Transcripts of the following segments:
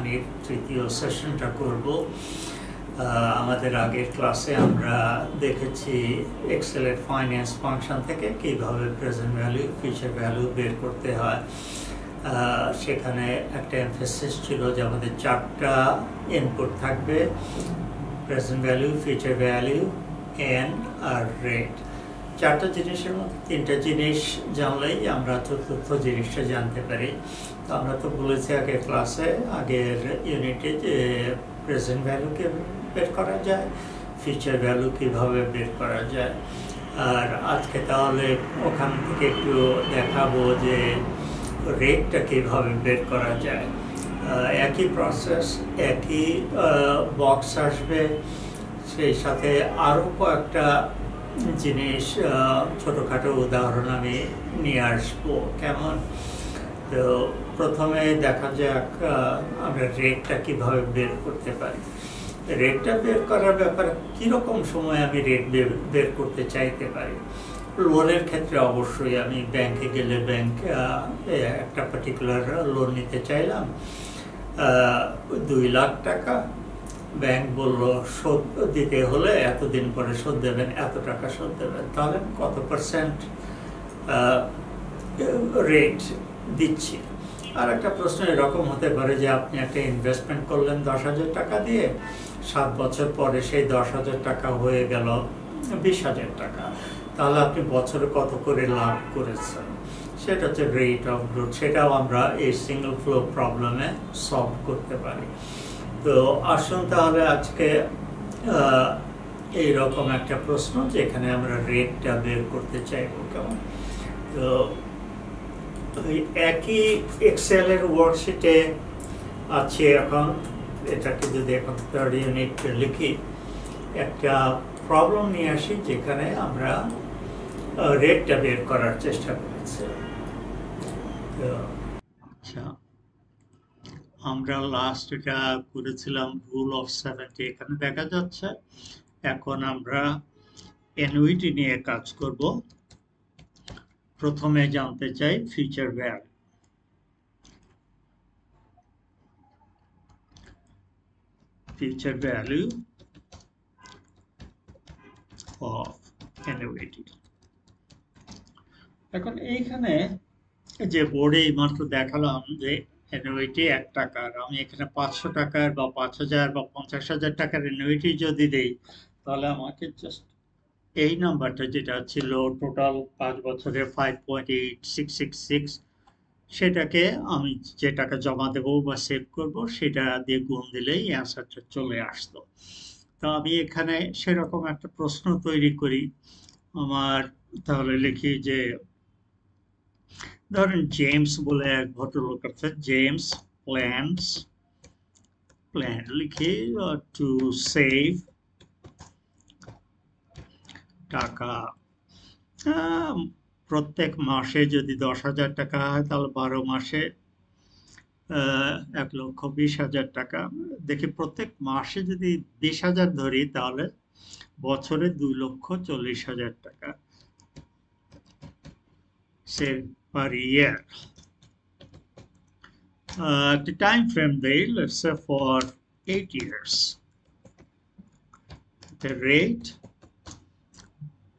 মানির তৃতীয় সেশনটা করব। আমাদের আগের ক্লাসে আমরা দেখেছি এক্সেলের ফাইন্যান্স ফাংশন থেকে কিভাবে প্রেজেন্ট ভ্যালু ফিউচার ভ্যালু বের করতে হয়। সেখানে একটা এমফেসিস ছিল যে আমাদের চারটা ইনপুট থাকবে, present value, future value, n আর রেট। চারটা জিনিসের মধ্যে তিনটা জিনিস জানলেই আমরা চতুর্থ জিনিসটা জানতে পারি। তো আমরা তো বলেছি আগের ক্লাসে, আগের ইউনিটে, যে প্রেজেন্ট ভ্যালুকে বের করা যায়, ফিউচার ভ্যালু কীভাবে বের করা যায়। আর আজকে তাহলে ওখান থেকে একটু দেখাবো যে রেটটা কীভাবে বের করা যায়। একই প্রসেস, একই বক্স আসবে, সেই সাথে আরও কয়েকটা জিনিস ছোটোখাটো উদাহরণ আমি নিয়ে আসবো। কেমন? তো প্রথমে দেখা যাক আমরা রেটটা কীভাবে বের করতে পারি। রেটটা বের করার ব্যাপারে কীরকম সময় আমি রেট বের করতে চাইতে পারি। লোনের ক্ষেত্রে অবশ্যই আমি ব্যাংকে গেলে ব্যাংক একটা পার্টিকুলার লোন নিতে চাইলাম, 2 লাখ টাকা। ব্যাংক বললো শোধ দিতে হলে এতদিন পরে শোধ দেবেন, এত টাকা শোধ দেবেন, তাহলে কত পার্সেন্ট রেট দিচ্ছি। আর একটা প্রশ্ন এরকম হতে পারে যে আপনি একটা ইনভেস্টমেন্ট করলেন 10,000 টাকা দিয়ে, 7 বছর পরে সেই 10,000 টাকা হয়ে গেল 20,000 টাকা, তাহলে আপনি বছরে কত করে লাভ করেছেন। সেটা হচ্ছে রেট অফ গ্রোথ। সেটাও আমরা এই সিঙ্গল ফ্লো প্রবলেমে সলভ করতে পারি। তো আসুন তাহলে আজকে এইরকম একটা প্রশ্ন যেখানে আমরা রেটটা বের করতে চাইব। কেমন? তো একই এক্সেলের ওয়ার্কশিটে আছে। এখন এটাকে যদি এখন 3rd ইউনিট লিখি, একটা প্রবলেম নিয়ে আসি যেখানে আমরা রেটটা বের করার চেষ্টা করেছি। তো আচ্ছা, আমরা লাস্ট এটা করেছিলাম রুল অফ 70, এখানে দেখা যাচ্ছে। এখন আমরা অ্যানুইটি নিয়ে কাজ করব। প্রথমে জানতে চাই future value. Future value of annuity. এখন এইখানে যে বোর্ডে মাত্র দেখালাম যে অ্যানুইটি 1 টাকার, আমি এখানে 500 টাকার বা 5,000 বা 50,000 টাকার অ্যানুইটি যদি দেই, তাহলে আমাকে জাস্ট এই নাম্বারটা যেটা ছিল টোটাল 5 বছরে 5.8666, সেটাকে আমি যে টাকা জমা দেবো বা সেভ করব সেটা দিয়ে গুণ দিলেই অ্যান্সারটা চলে আসতো। তো আমি এখানে সেরকম একটা প্রশ্ন তৈরি করি। আমার তাহলে লিখি যে, ধরেন জেমস বলে এক ভদ্রলোক আছে, জেমস প্ল্যান লিখি টু সেভ টাকা প্রত্যেক মাসে যদি 10,000 টাকা হয়, তাহলে 12 মাসে 1,20,000 টাকা। দেখি প্রত্যেক মাসে যদি 20,000 ধরি, তাহলে বছরে 2,40,000 টাকা save per year. The time frame দেই, let's say for 8 years. The rate,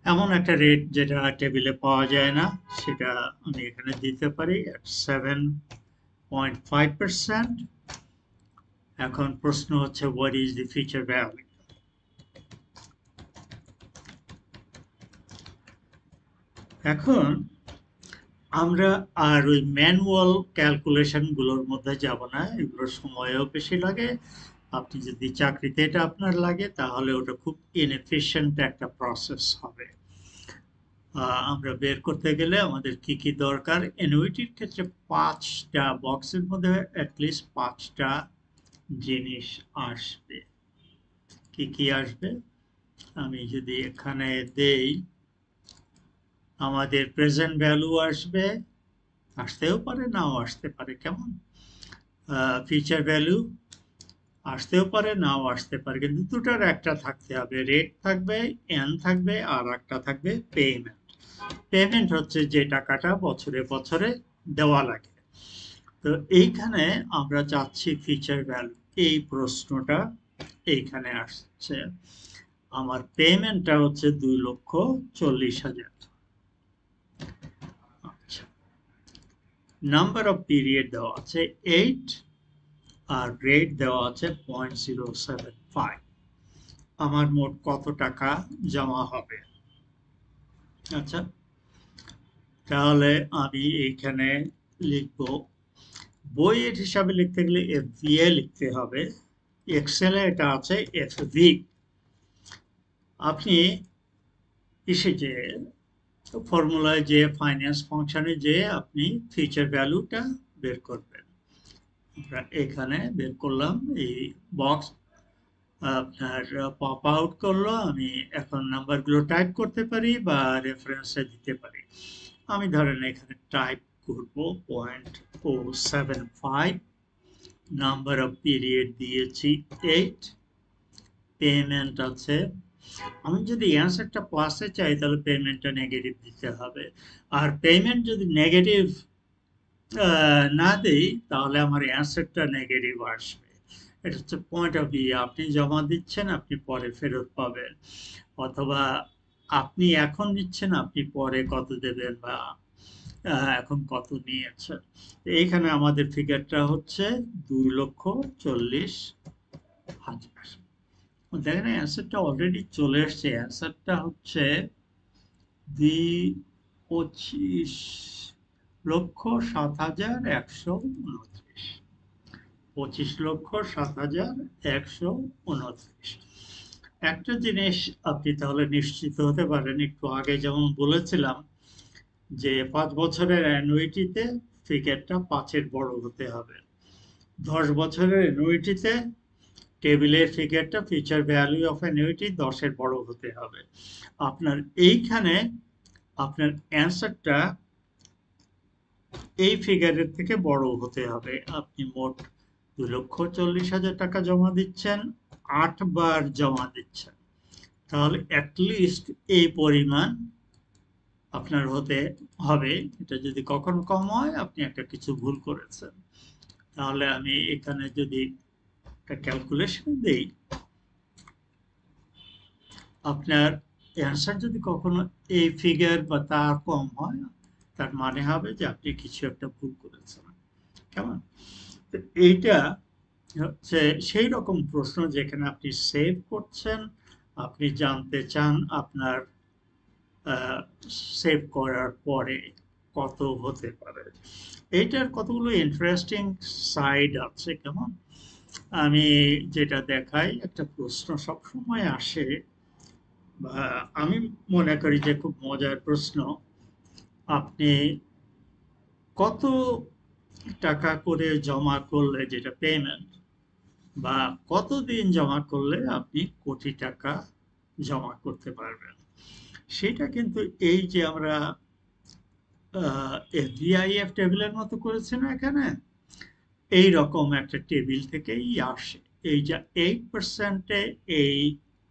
এমন একটা রেট যেটা টেবিলে পাওয়া যায় না, সেটা আমি এখানে দিতে পারি, 7.5%। এখন প্রশ্ন হচ্ছে, what is the future value? এখন আমরা আর ওই ম্যানুয়াল ক্যালকুলেশনগুলোর মধ্যে যাব না, এগুলোর সময়ও বেশি লাগে। আপনি যদি চাকরিতে এটা আপনার লাগে, তাহলে ওটা খুব ইনএফিশিয়েন্ট একটা প্রসেস হবে। আমরা বের করতে গেলে আমাদের কি কি দরকার। অ্যানুইটির ক্ষেত্রে 5টা বক্সের মধ্যে অ্যাটলিস্ট 5টা জিনিস আসবে। কি কি আসবে আমি যদি এখানে দেই, আমাদের প্রেজেন্ট ভ্যালু আসবে, আসতেও পারে নাও আসতে পারে। কেমন? ফিউচার ভ্যালু আসতেও পারে নাও আসতে পারে, কিন্তু দুটার একটা থাকতে হবে। রেট থাকবে, এন থাকবে, আর একটা থাকবে পেমেন্ট। পেমেন্ট হচ্ছে যে টাকাটা বছরে বছরে দেওয়া লাগে। তো তো এইখানে আমরা যাচ্ছি ফিচার ভ্যালু, এই প্রশ্নটা এইখানে আসছে। আমার পেমেন্টটা হচ্ছে 2,40,000। আচ্ছা, নাম্বার অফ পিরিয়ড দেওয়া আছে 8 আর রেট দেওয়া আছে 0.075। আমার মোট কত টাকা জমা হবে? আচ্ছা, তাহলে আমি এইখানে লিখব, বইয়ের হিসাবে লিখতে গেলে এফভিএ লিখতে হবে, এক্সেলে এটা আছে এফভি। আপনি এসে যে ফর্মুলায় যে ফাইন্যান্স ফাংশনে যে আপনি ফিচার ভ্যালুটা বের করবেন। আমরা এখানে বের করলাম, এই বক্স আপনার পপ আউট করলো। আমি এখন নাম্বারগুলো টাইপ করতে পারি বা রেফারেন্সে দিতে পারি। আমি ধরেন এখানে টাইপ করব 0.075, নাম্বার অফ পিরিয়ড দিয়েছি 8, পেমেন্ট আছে। আমি যদি অ্যান্সারটা প্লাসে চাই তাহলে পেমেন্টটা নেগেটিভ দিতে হবে, আর পেমেন্ট যদি নেগেটিভ না দেই তাহলে আমার অ্যান্সারটা নেগেটিভ আসবে। এটা হচ্ছে পয়েন্ট অফ ভিউ। আপনি জমা দিচ্ছেন, আপনি পরে ফেরত পাবেন, অথবা আপনি এখন নিচ্ছেন, আপনি পরে কত দেবেন, বা এখন কত নিয়েছেন। এইখানে আমাদের ফিগারটা হচ্ছে 2,40,000। দেখেন অ্যান্সারটা অলরেডি চলে এসছে। অ্যান্সারটা হচ্ছে 25,07,129। 25,07,129। একটা জিনিস আপনি তাহলে নিশ্চিত হতে পারেন, একটু আগে যেমন বলেছিলাম যে 5 বছরের অ্যানুইটিতে ফিগারটা 5-এর বড় হতে হবে, 10 বছরের অ্যানুইটিতে টেবিলের ফিগারটা ফিউচার ভ্যালু অফ অ্যানুইটি 10-এর বড় হতে হবে। আপনার এইখানে আপনার অ্যান্সারটা এই ফিগারের থেকে বড় হতে হবে। আপনি মোট 2,40,000 টাকা জমা দিচ্ছেন, 8 বার জমা দিচ্ছেন, তাহলে অ্যাটলিস্ট এই পরিমাণ আপনার হতে হবে। এটা যদি কখনো কম হয় আপনি একটা কিছু ভুল করেছেন। তাহলে আমি এখানে যদি একটা ক্যালকুলেশন দেই, আপনার অ্যান্সার যদি কখনো এই ফিগার বা তার কম হয়, তার মানে হবে যে আপনি কিছু একটা ভুল করেছেন। কেমন? তো এইটা হচ্ছে সেই রকম প্রশ্ন যেখানে আপনি সেভ করছেন, আপনি জানতে চান আপনার সেভ করার পরে কত হতে পারে। এইটার কতগুলো ইন্টারেস্টিং সাইড আছে। কেমন? আমি যেটা দেখাই, একটা প্রশ্ন সবসময় আসে, বা আমি মনে করি যে খুব মজার প্রশ্ন, আপনি কত টাকা করে জমা করলে, যেটা পেমেন্ট, বা কতদিন জমা করলে আপনি কোটি টাকা জমা করতে পারবেন। সেটা কিন্তু এই যে আমরা এফডিআইএফ টেবিলের মতো করেছি না এখানে, এই রকম একটা টেবিল থেকেই আসে। এই যে 8%-এ এই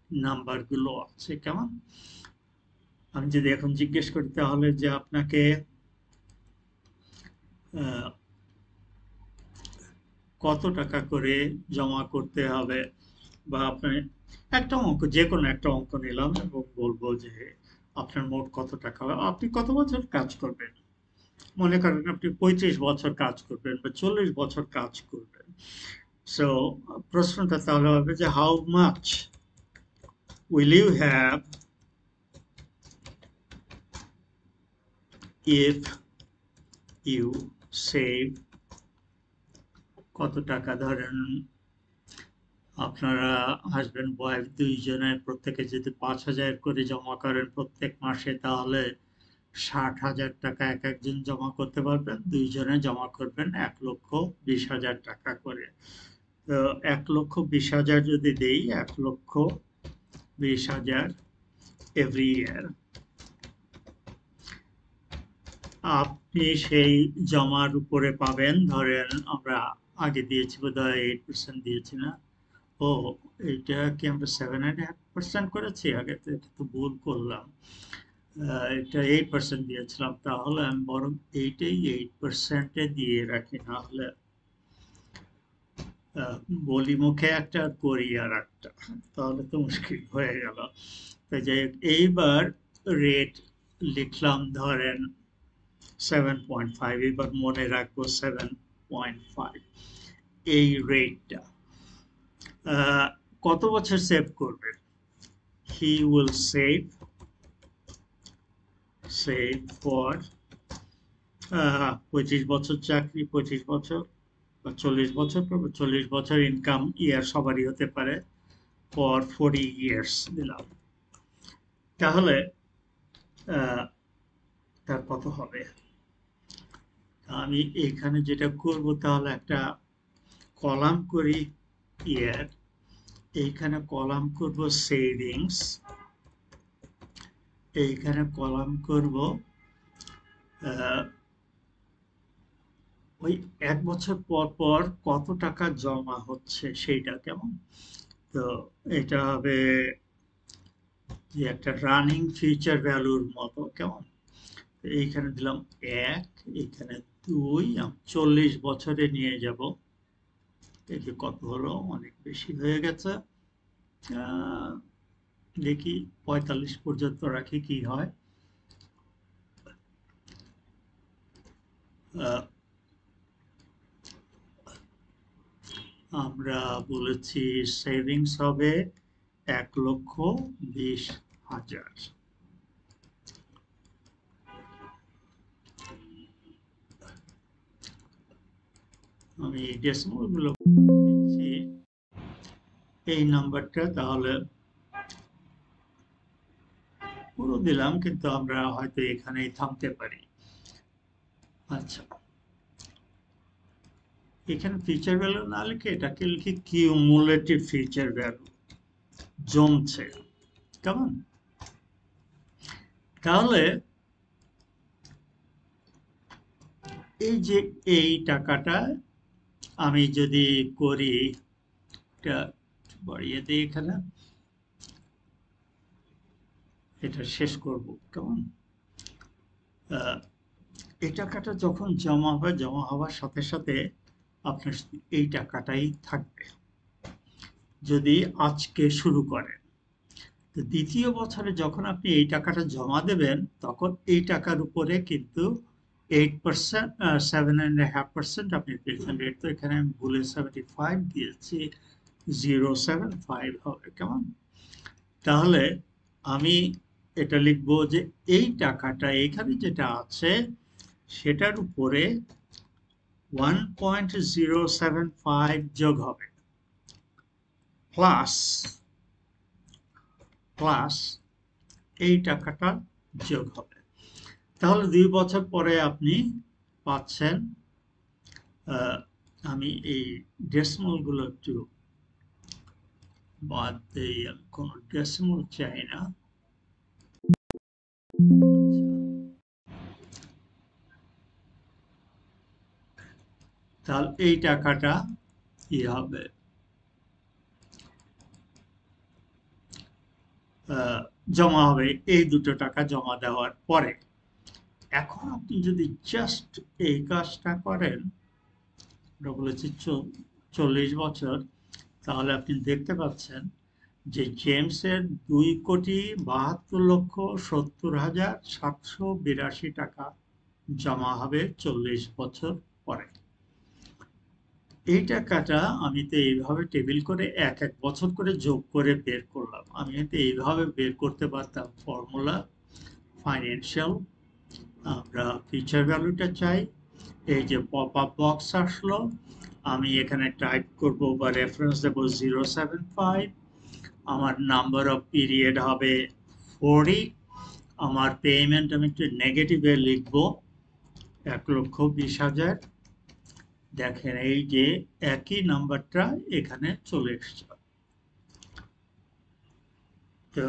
নাম্বারগুলো আছে। কেমন? আমি যদি এখন জিজ্ঞেস করি তাহলে যে আপনাকে কত টাকা করে জমা করতে হবে, বা আপনি একটা অঙ্ক, যে কোনো একটা অঙ্ক নিলাম এবং বলবো যে আপনার মোট কত টাকা হবে, আপনি কত বছর কাজ করবেন। মনে করেন আপনি 35 বছর কাজ করবেন বা 40 বছর কাজ করবেন। সো প্রশ্নটা তাহলে হবে যে how much will you have if you save, কত টাকা, ধরেন আপনারা হাজব্যান্ড ওয়াইফ দুইজনের প্রত্যেকে যদি 5,000 করে জমা করেন প্রত্যেক মাসে, তাহলে 60,000 টাকা এক একজন জমা করতে পারবেন। দুইজনে জমা করবেন 1,20,000 টাকা করে। তো 1,20,000 যদি দেই, 1,20,000 এভরি ইয়ার, আপনি সেই জমার উপরে পাবেন, ধরেন আমরা আগে দিয়েছি বোধহয় 8% দিয়েছি না? ও, এটা কি আমরা 7.5% করেছি? আগে তো এটা তো ভুল করলাম। এটা 8% দিয়েছিলাম, তাহলে আমি বরং এইটাই 8% দিয়ে রাখি, না হলে বলি মুখে একটা করি আর একটা, তাহলে তো মুশকিল হয়ে গেল। তো যাই হোক, এইবার রেট লিখলাম ধরেন 7.5, এবার মনে রাখবো 7.5 এই রেটটা। কত বছর সেভ করবেন? হি উইল সেভ ফর 25 বছর চাকরি, 25 বছর বা 40 বছর, 40 বছর ইনকাম ইয়ার সবারই হতে পারে, ফর 40 ইয়ার্স দিলাম। তাহলে তার কত হবে? আমি এখানে যেটা করব, তাহলে একটা কলাম করি ইয়ার, এইখানে কলাম করব সেভিংস, এইখানে কলাম করব ওই 1 বছর পর পর কত টাকা জমা হচ্ছে সেইটা, কেমন? তো এটা হবে যে একটা রানিং ফিউচার ভ্যালুর মতো, কেমন? এইখানে দিলাম 1, এইখানে 2, 40 বছরে নিয়ে যাব। দেখি কত হলো, অনেক বেশি হয়ে গেছে। দেখি 45 পর্যন্ত রাখি, কি হয়। আমরা বলেছি সেভিংস হবে 1,20,000। আমি ডেসিমাল গুলো দিচ্ছি এই নাম্বারটা, তাহলে পুরো দিলাম, কিন্তু আমরা হয়তো এখানেই থামতে পারি। আচ্ছা, এখানে ফিউচার ভ্যালু না লিখে এটাকে লিখি কিউমুলেটিভ ফিউচার ভ্যালু, জমছে, কেমন? তাহলে এই যে এই টাকাটা আমি যদি করি, এটা বাড়িয়ে দিই, এখানে এটা শেষ করব, কেমন? এই টাকাটা যখন জমা হবে, জমা হওয়ার সাথে সাথে আপনার এই টাকাটাই থাকবে যদি আজকে শুরু করেন। তো দ্বিতীয় বছরে যখন আপনি এই টাকাটা জমা দেবেন, তখন এই টাকার উপরে কিন্তু 8%, 7.5% আপনি পেয়েছেন। রেট তো এখানে আমি ভুলে 75 দিয়েছি, 0.75 হবে, কেমন? তাহলে আমি এটা লিখবো যে এই টাকাটা এখানে যেটা আছে সেটার উপরে 1.075 যোগ হবে, প্লাস এই টাকাটা যোগ হবে। তাহলে 2 বছর পরে আপনি পাচ্ছেন, আমি এই ডেসিমাল গুলো একটু বাদ দিই, আমি কোনো ডেসিমাল চাই না। তাহলে এই টাকাটা কি হবে? জমা হবে এই দুটো টাকা জমা দেওয়ার পরে। এখন আপনি যদি জাস্ট এই কাজটা করেন, আমরা বলেছি 40 বছর, তাহলে আপনি দেখতে পাচ্ছেন যে জেমসের 2,72,70,782 টাকা জমা হবে 40 বছর পরে। এই টাকাটা আমি তো এইভাবে টেবিল করে এক এক বছর করে যোগ করে বের করলাম। আমি তো এইভাবে বের করতে পারতাম, ফর্মুলা ফাইন্যান্সিয়াল, আমরা ফিউচার ভ্যালুটা চাই, এই যে পপ আপ বক্স আসলো, আমি এখানে টাইপ করব বা রেফারেন্স দেবো 0.75, আমার নাম্বার অফ পিরিয়ড হবে 40, আমার পেমেন্ট আমি একটু নেগেটিভে লিখবো 1,20,000। দেখেন এই যে একই নাম্বারটা এখানে চলে এসছে। তো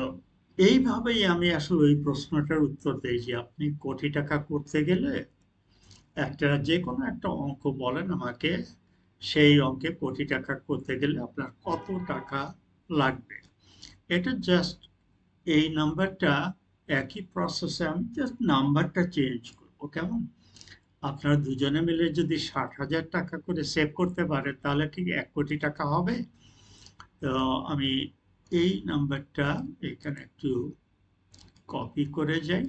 এইভাবেই আমি আসলে ওই প্রশ্নটার উত্তর দিই যে আপনি কোটি টাকা করতে গেলে একটা যে কোনো একটা অঙ্ক বলেন আমাকে, সেই অঙ্কে কোটি টাকা করতে গেলে আপনার কত টাকা লাগবে। এটা জাস্ট এই নাম্বারটা একই প্রসেসে আমি জাস্ট নাম্বারটা চেঞ্জ করব, কেমন? আপনারা দুজনে মিলে যদি 60,000 টাকা করে সেভ করতে পারে তাহলে কি 1 কোটি টাকা হবে? তো আমি এই নাম্বারটা এখানে একটু কপি করে যাই,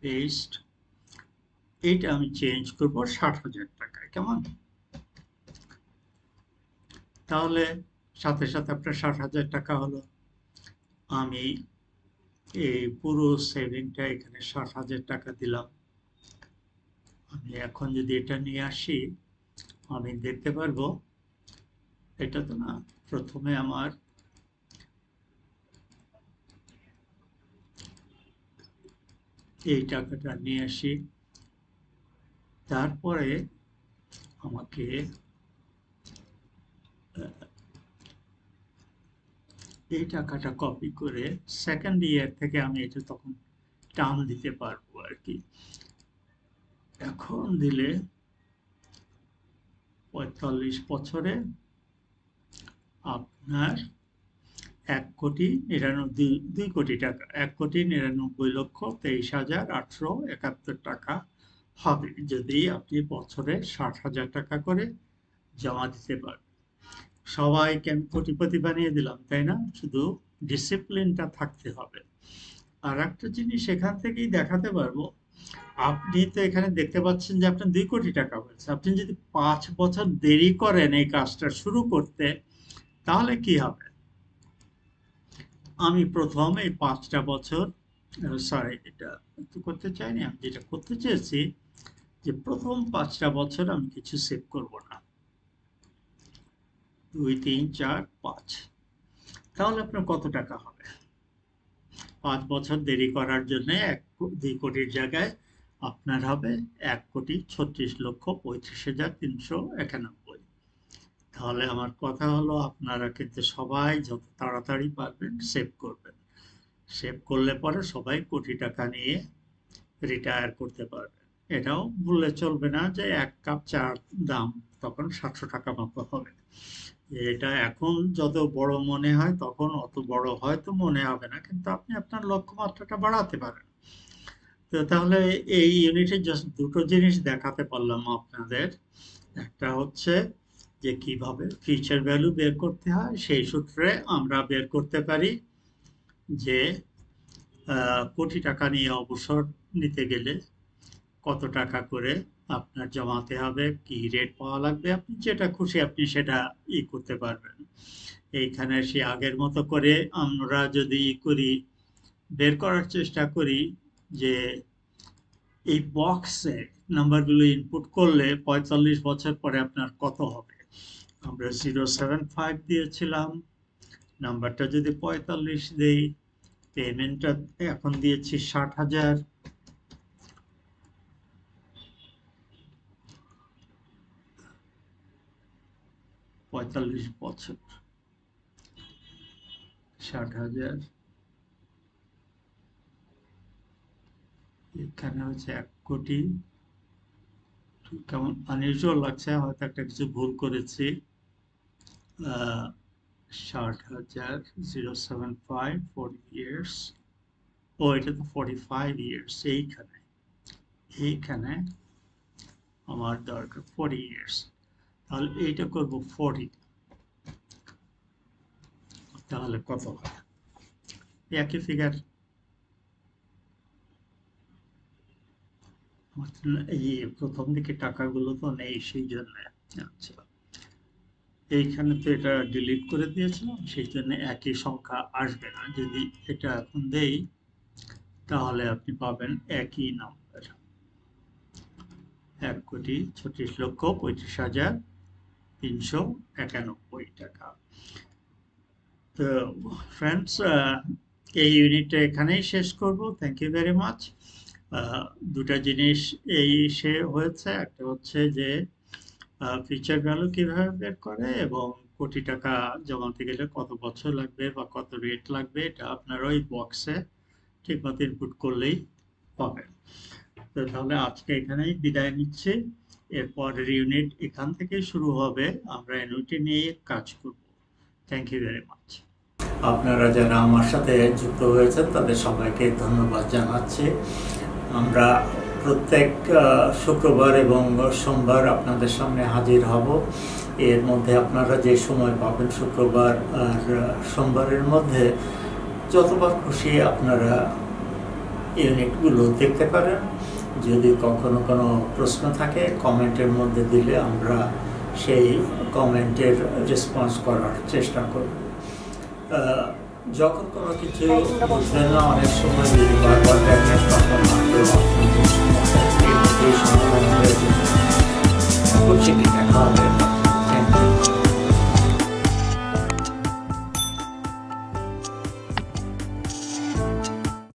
পেস্ট, এইটা আমি চেঞ্জ করব 60,000 টাকায়, কেমন? তাহলে সাথে সাথে আপনার 60,000 টাকা হলো। আমি এই পুরো সেভিংটা এখানে 60,000 টাকা দিলাম। আমি এখন যদি এটা নিয়ে আসি, আমি দেখতে পারবো এটা তো না, প্রথমে আমার এই টাকাটা নিয়ে আসি, তারপরে আমাকে এই টাকাটা কপি করে সেকেন্ড ইয়ার থেকে আমি এটা তখন টার্ম দিতে পারবো আর কি। এখন দিলে 45 বছরে আপনার 2 কোটি টাকা, 1,99,23,871 টাকা হবে যদি আপনি বছরে 60,000 টাকা করে জমা দিতে পারেন। সবাইকে আমি কোটিপতি বানিয়ে দিলাম তাই না? শুধু ডিসিপ্লিনটা থাকতে হবে। আর একটা জিনিস এখান থেকেই দেখাতে পারবো, আপনি তো এখানে দেখতে পাচ্ছেন যে আপনার 2 কোটি টাকা হয়েছে। আপনি যদি 5 বছর দেরি করেন এই কাজটা শুরু করতে, তাহলে কি হবে? আমি প্রথম এই 5টা বছর, সরি এটা একটু করতে চাইনি, আমি যেটা করতে চেয়েছি যে প্রথম 5টা বছর আমি কিছু সেভ করব না, 2, 3, 4, 5। তাহলে আপনার কত টাকা হবে? 5 বছর দেরি করার জন্য 2 কোটির জায়গায় আপনার হবে 1,36,35,391। তাহলে আমার কথা হলো আপনারা কিন্তু সবাই যত তাড়াতাড়ি পারবেন সেভ করবেন। সেভ করলে পরে সবাই কোটি টাকা নিয়ে রিটায়ার করতে পারবে। এটাও ভুললে চলবে না যে 1 কাপ চার দাম তখন 700 টাকা মতো হবে। এটা এখন যত বড় মনে হয় তখন অত বড় হয়তো মনে হবে না, কিন্তু আপনি আপনার লক্ষ্যমাত্রাটা বাড়াতে পারেন। তো তাহলে এই ইউনিটে জাস্ট দুটো জিনিস দেখাতে পারলাম আপনাদের। একটা হচ্ছে যে কিভাবে ফিউচার ভ্যালু বের করতে হয়, সেই সূত্রে আমরা বের করতে পারি যে কোটি টাকা নিয়ে অবসর নিতে গেলে কত টাকা করে আপনার জমাতে হবে, কি রেট পাওয়া লাগবে, আপনি যেটা খুশি আপনি সেটা করতে পারবেন। এইখানে সে আগের মতো করে আমরা যদি করি, বের করার চেষ্টা করি যে এই বক্সে নাম্বারগুলো ইনপুট করলে 45 বছর পরে আপনার কত হবে। আমরা 075 দিয়েছিলাম, নাম্বারটা যদি 45 দেই, পেমেন্টটা এখন দিয়েছি 60,000, 45 বছর 60,000, এখানে হচ্ছে 1 কোটি। কেমন আনইউজুয়াল লাগছে, হয়তো একটা কিছু ভুল করেছি। 60,000, 075, 40 ইয়ার্স, ও এটা তো 45 ইয়ার্স। এইখানে আমার দরকার 40 ইয়ার্স, তাহলে এইটা করবো 40, তাহলে কত হয়? একই ফিগার। এই প্রথম দিকে টাকাগুলো তো নেই সেই জন্য। আচ্ছা, এইখানে তো এটা ডিলিট করে দিয়েছিলাম, সেই জন্য একই সংখ্যা আসবে না। যদি এটা এখন দেই তাহলে আপনি পাবেন একই নাম্বার, 1,36,35,391 টাকা। তো ফ্রেন্ডস, এই ইউনিটটা এখানেই শেষ করব। Thank you very much. দুটা জিনিস এই সে হয়েছে, একটা হচ্ছে যে ফিউচার ভ্যালু কিভাবে বের করে এবং কোটি টাকা জমাতে গেলে কত বছর লাগবে বা কত রেট লাগবে, এটা আপনার ওই বক্সে ঠিকমতো ইনপুট করলেই পাবেন। তো তাহলে আজকে এখানেই বিদায় নিচ্ছি। এরপরের ইউনিট এখান থেকেই শুরু হবে, আমরা অ্যানুইটি নিয়ে কাজ করব। Thank you very much. আপনারা যারা আমার সাথে যুক্ত হয়েছেন তাদের সবাইকে ধন্যবাদ জানাচ্ছি। আমরা প্রত্যেক শুক্রবার এবং সোমবার আপনাদের সামনে হাজির হব। এর মধ্যে আপনারা যে সময় পাবেন শুক্রবার আর সোমবারের মধ্যে যতবার খুশি আপনারা ইউনিটগুলো দেখতে পারেন। যদি কখনো কোনো প্রশ্ন থাকে কমেন্টের মধ্যে দিলে আমরা সেই কমেন্টের রেসপন্স করার চেষ্টা করব। যখন কোনো কিছু বুঝবেন না অনেক সময় যদি বারবার দেখেন তখন হয়তো